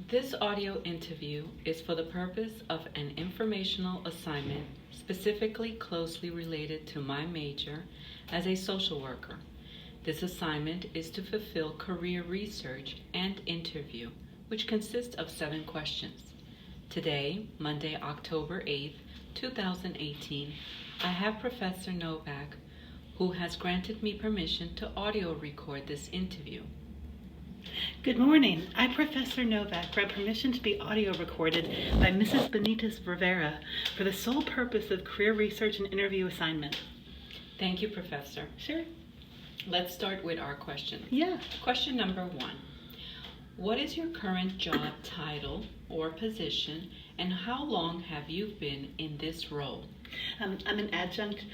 This audio interview is for the purpose of an informational assignment specifically closely related to my major as a social worker. This assignment is to fulfill career research and interview, which consists of 7 questions. Today, Monday, October 8th, 2018, I have Professor Novak, who has granted me permission to audio record this interview. Good morning. I, Professor Novak, grant permission to be audio recorded by Mrs. Benitez Rivera for the sole purpose of career research and interview assignment. Thank you, Professor. Sure. Let's start with our questions. Yeah. Question number 1. What is your current job title or position, and how long have you been in this role? I'm an adjunct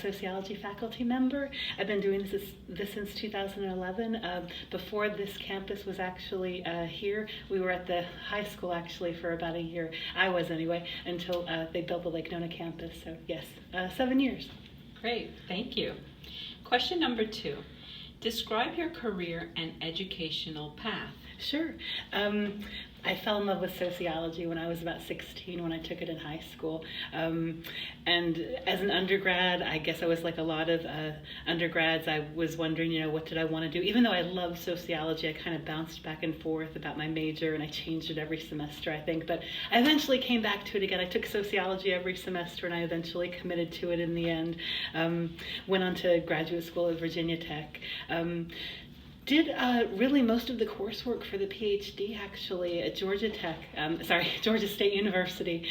sociology faculty member. I've been doing this since 2011. Before this campus was actually here, we were at the high school actually for about a year. I was anyway, until they built the Lake Nona campus. So yes, 7 years. Great, thank you. Question number 2. Describe your career and educational path. Sure. I fell in love with sociology when I was about 16 when I took it in high school. And as an undergrad, I guess I was like a lot of undergrads, I was wondering, what did I want to do? Even though I loved sociology, I kind of bounced back and forth about my major, and I changed it every semester, I think. But I eventually came back to it again. I took sociology every semester, and I eventually committed to it in the end. Went on to graduate school at Virginia Tech. Did really most of the coursework for the PhD actually at Georgia State University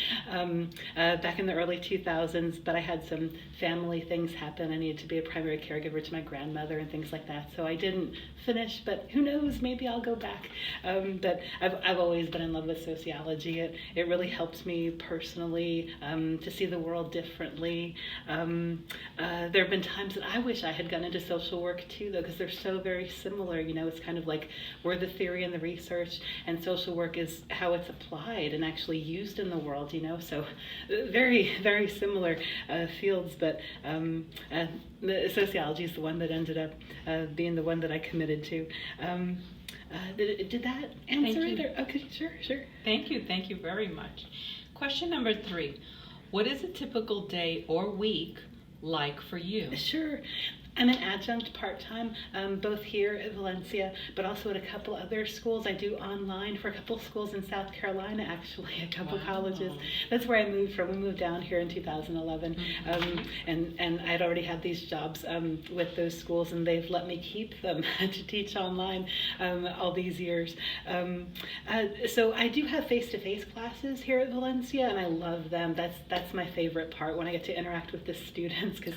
back in the early 2000s, but I had some family things happen. I needed to be a primary caregiver to my grandmother and things like that, so I didn't finish, but who knows, maybe I'll go back. But I've always been in love with sociology. It really helped me personally to see the world differently. There have been times that I wish I had gone into social work too, though, because they're so very similar. It's kind of like we're the theory and the research, and social work is how it's applied and actually used in the world, so very, very similar fields, but the sociology is the one that ended up being the one that I committed to. Did that answer it? Okay, sure. Thank you very much. Question number 3. What is a typical day or week like for you? Sure. I'm an adjunct part-time, both here at Valencia, but also at a couple other schools. I do online for a couple schools in South Carolina, actually, a couple colleges. That's where I moved from. We moved down here in 2011, and I'd already had these jobs with those schools, and they've let me keep them to teach online all these years. So I do have face-to-face classes here at Valencia, and I love them. That's my favorite part, when I get to interact with the students, because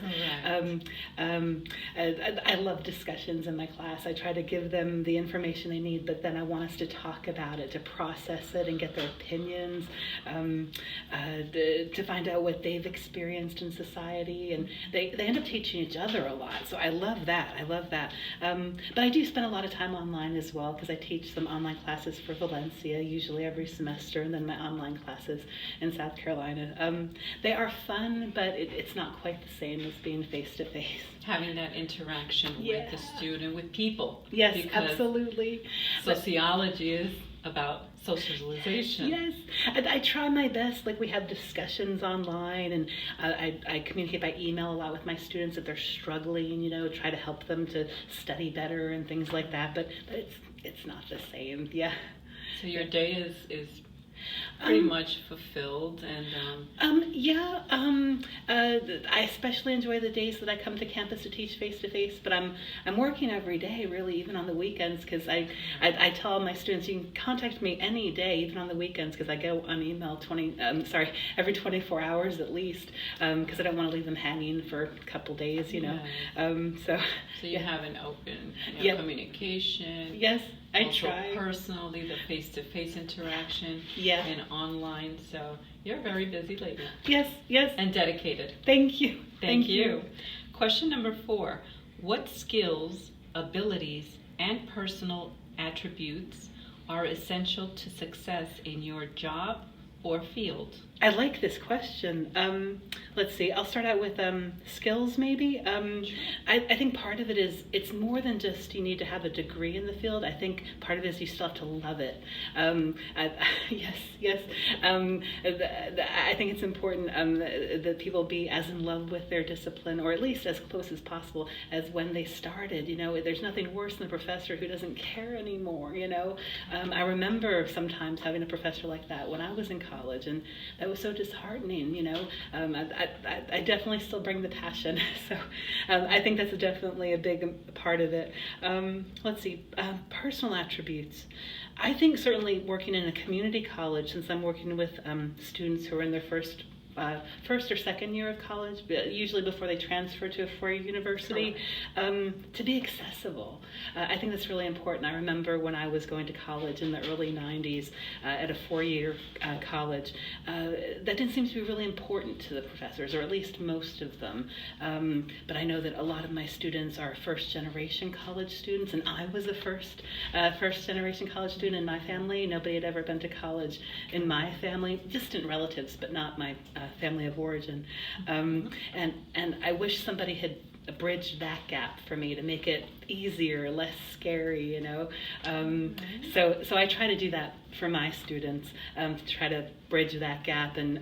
I love discussions in my class. I try to give them the information they need, but then I want us to talk about it, to process it and get their opinions, to find out what they've experienced in society, and they end up teaching each other a lot, so I love that. But I do spend a lot of time online as well, because I teach some online classes for Valencia, usually every semester, and then my online classes in South Carolina. They are fun, but it's not quite the same as being face-to-face. Having that interaction with the student, with people. Yes, because absolutely. Sociology is about socialization. Yes, I try my best. Like, we have discussions online, and I communicate by email a lot with my students if they're struggling, try to help them to study better and things like that, but it's not the same. So your day is pretty much fulfilled, and I especially enjoy the days that I come to campus to teach face-to-face, but I'm working every day, really, even on the weekends, because I tell my students, you can contact me any day, even on the weekends, because I go on email every 24 hours at least, because I don't want to leave them hanging for a couple days, So you have an open communication. Yes. I also try. Personally, the face-to-face interaction, and online. So you're a very busy lady. Yes. And dedicated. Thank you. Thank you. Question number 4. What skills, abilities, and personal attributes are essential to success in your job or field? I like this question. Let's see. I'll start out with skills, maybe. I think part of it is it's more than just you need to have a degree in the field. I think part of it is you still have to love it. Yes, yes. I think it's important that people be as in love with their discipline, or at least as close as possible as when they started. You know, there's nothing worse than a professor who doesn't care anymore. You know, I remember sometimes having a professor like that when I was in college, and that was so disheartening. You know, I definitely still bring the passion, so I think that's definitely a big part of it. Let's see, personal attributes. I think certainly working in a community college, since I'm working with students who are in their first or second year of college, usually before they transfer to a four-year university, to be accessible. I think that's really important. I remember when I was going to college in the early 90s at a four-year college, that didn't seem to be really important to the professors, or at least most of them. But I know that a lot of my students are first-generation college students, and I was a first-generation college student in my family. Nobody had ever been to college in my family, distant relatives, but not my family of origin, and I wish somebody had bridged that gap for me to make it easier, less scary, you know. So I try to do that for my students, to try to bridge that gap and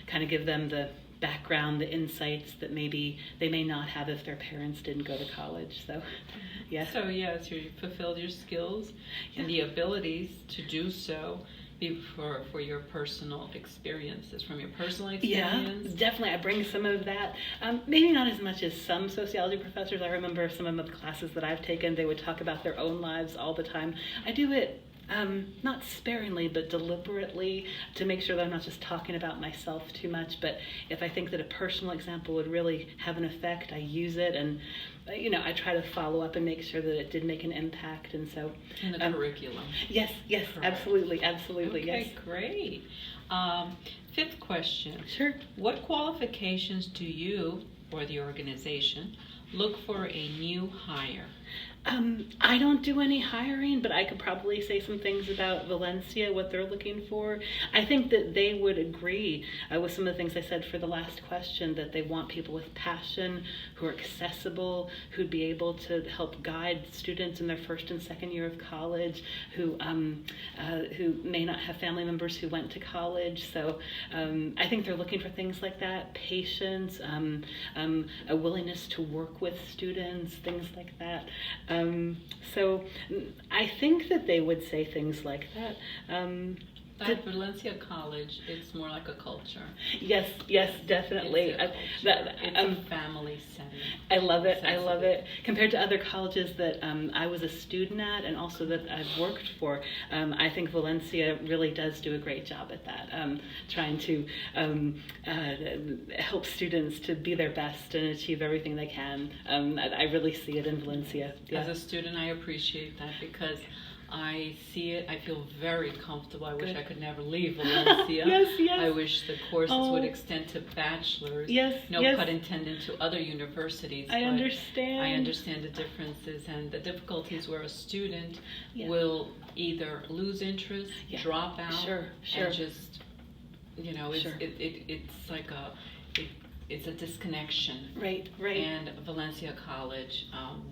kind of give them the background, the insights that maybe they may not have if their parents didn't go to college. So, yeah. So yes, you fulfilled your skills and the abilities to do so for your personal experiences, from your personal experience. Yeah, definitely. I bring some of that. Maybe not as much as some sociology professors. I remember some of the classes that I've taken, they would talk about their own lives all the time. I do it not sparingly, but deliberately, to make sure that I'm not just talking about myself too much. But if I think that a personal example would really have an effect, I use it, and I try to follow up and make sure that it did make an impact. And so, in the curriculum. Yes, Correct. absolutely, Okay, yes. Great. Fifth question. Sure. What qualifications do you or the organization look for a new hire? I don't do any hiring, but I could probably say some things about Valencia, what they're looking for. I think that they would agree with some of the things I said for the last question, that they want people with passion, who are accessible, who'd be able to help guide students in their first and second year of college, who may not have family members who went to college. So I think they're looking for things like that, patience, a willingness to work with students, things like that. So I think that they would say things like that. At Valencia College, it's more like a culture. Yes, definitely. It's a family setting. I love it. Compared to other colleges that I was a student at, and also that I've worked for, I think Valencia really does do a great job at that, trying to help students to be their best and achieve everything they can. I really see it in Valencia. Yeah. As a student, I appreciate that, because I see it. I feel very comfortable. I wish I could never leave Valencia. Yes. I wish the courses would extend to bachelor's. Yes. No pun intended to other universities. I understand. I understand the differences and the difficulties where a student will either lose interest, drop out, and just, it's like it's a disconnection. Right. And Valencia College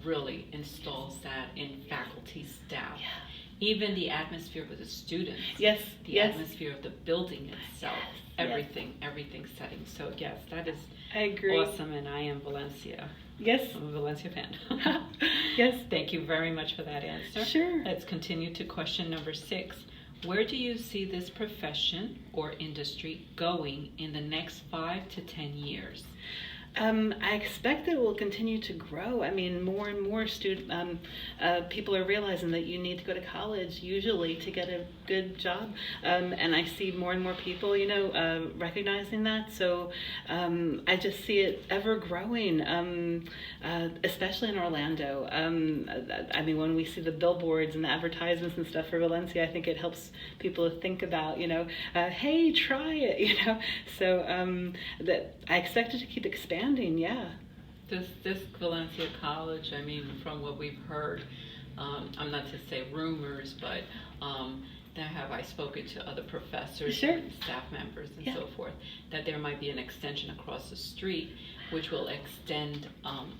really installs that in faculty, staff. Yeah. Even the atmosphere with the students. Yes. The atmosphere of the building itself. Everything setting. So yes, that is I agree. Awesome, and I am Valencia. Yes. I'm a Valencia fan. Yes. Thank you very much for that answer. Sure. Let's continue to question number 6. Where do you see this profession or industry going in the next 5 to 10 years? I expect that it will continue to grow. I mean, more and more people are realizing that you need to go to college usually to get a good job, and I see more and more people, recognizing that. So I just see it ever growing, especially in Orlando. I mean, when we see the billboards and the advertisements and stuff for Valencia, I think it helps people to think about, hey, try it, So that I expect it to keep expanding. Yeah. This Valencia College, I mean, from what we've heard, I'm not to say rumors, but that have I spoken to other professors Sure. and staff members and Yeah. so forth, that there might be an extension across the street which will extend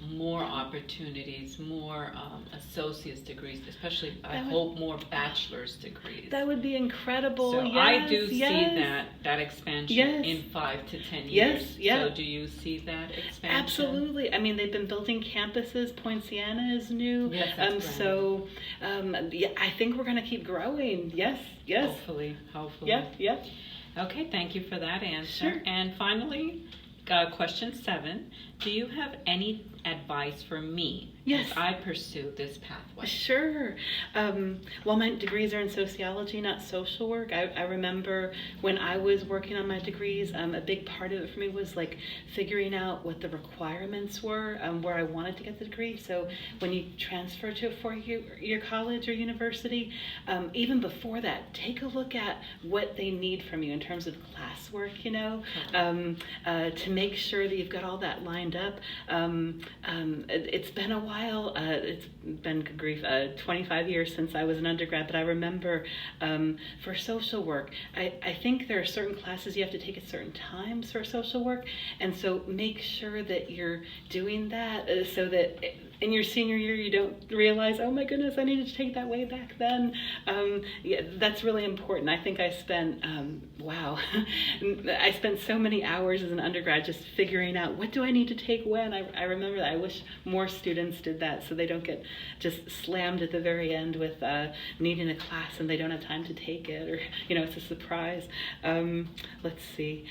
more opportunities, more associate's degrees, especially I hope more bachelor's degrees. That would be incredible. So yes, I do see yes. that expansion Yes. in 5 to 10 Yes, years. yeah. So do you see that expansion? Absolutely. I mean, they've been building campuses. Poinciana is new. Yes, that's brand so, yeah, I think we're going to keep growing. Yes, yes. Hopefully. Yeah, yeah. Okay, thank you for that answer. Sure. And finally, question 7. Do you have any advice for me Yes. as I pursue this pathway? Sure. Well, my degrees are in sociology, not social work. I remember when I was working on my degrees, a big part of it for me was like figuring out what the requirements were, where I wanted to get the degree. So when you transfer to a 4-year college or university, even before that, take a look at what they need from you in terms of classwork, you know, to make sure that you've got all that lined up. It's been a while. It's been, good grief, 25 years since I was an undergrad, but I remember for social work, I think there are certain classes you have to take at certain times for social work, and so make sure that you're doing that so that in your senior year you don't realize, oh my goodness, I needed to take that way back then. Yeah, that's really important. I think I spent, I spent so many hours as an undergrad just figuring out what do I need to take when. I remember that. I wish more students did that so they don't get just slammed at the very end with needing a class and they don't have time to take it, or, you know, it's a surprise. Let's see.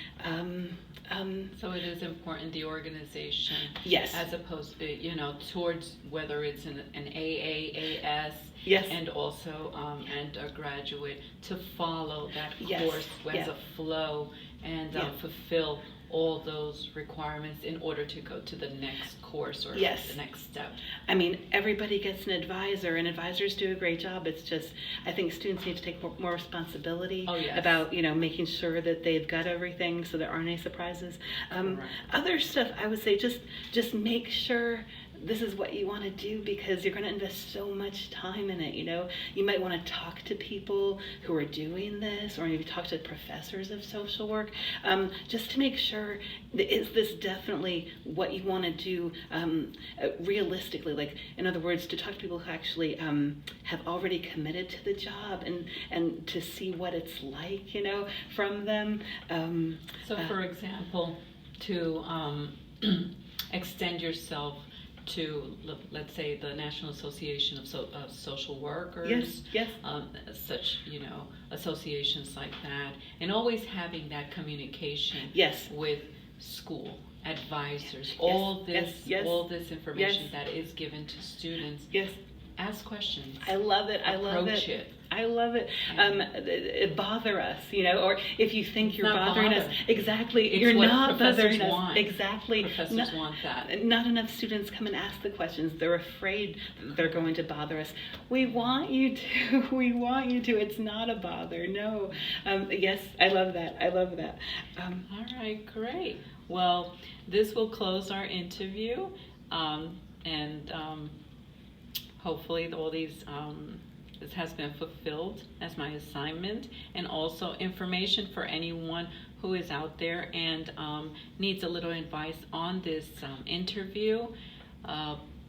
So it is important, the organization, yes, as opposed to, you know, towards whether it's an AAAS, yes, and also and a graduate, to follow that yes, course as yeah, a flow and yeah, fulfill all those requirements in order to go to the next course or yes, the next step. I mean, everybody gets an advisor, and advisors do a great job. It's just, I think students need to take more responsibility about, you know, making sure that they've got everything so there aren't any surprises. Other stuff, I would say, just make sure this is what you want to do, because you're going to invest so much time in it. You know, you might want to talk to people who are doing this, or maybe talk to professors of social work, just to make sure, is this definitely what you want to do realistically? Like, in other words, to talk to people who actually have already committed to the job, and to see what it's like, you know, from them. So for example, to extend yourself to, let's say, the National Association of Social Workers, yes, yes, such, you know, associations like that, and always having that communication, yes, with school advisors, yes, all this, yes, all this information, yes, that is given to students. Yes. Ask questions. I love it. I love it. Approach it. I love it. Bother us, you know, or if you think you're bothering us, exactly, it's you're what not bothering us. Want. Exactly. Professors want that. Not enough students come and ask the questions. They're afraid they're going to bother us. We want you to. We want you to. It's not a bother. No. Yes, I love that. I love that. All right, great. Well, this will close our interview, and hopefully all these this has been fulfilled as my assignment, and also information for anyone who is out there and needs a little advice on this interview.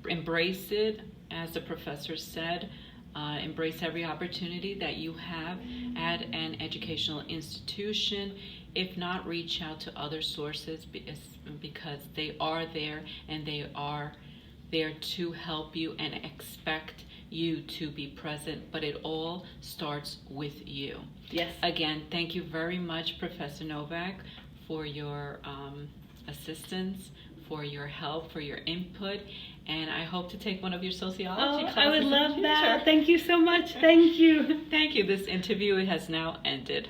Embrace it, as the professor said. Embrace every opportunity that you have at an educational institution. If not, reach out to other sources, because they are there, and they are there to help you and expect you to be present, but it all starts with you. Yes. Again, thank you very much, Professor Novak, for your assistance, for your help, for your input, and I hope to take one of your sociology classes. I would love in the that. future. Thank you so much. Thank you. Thank you. This interview has now ended.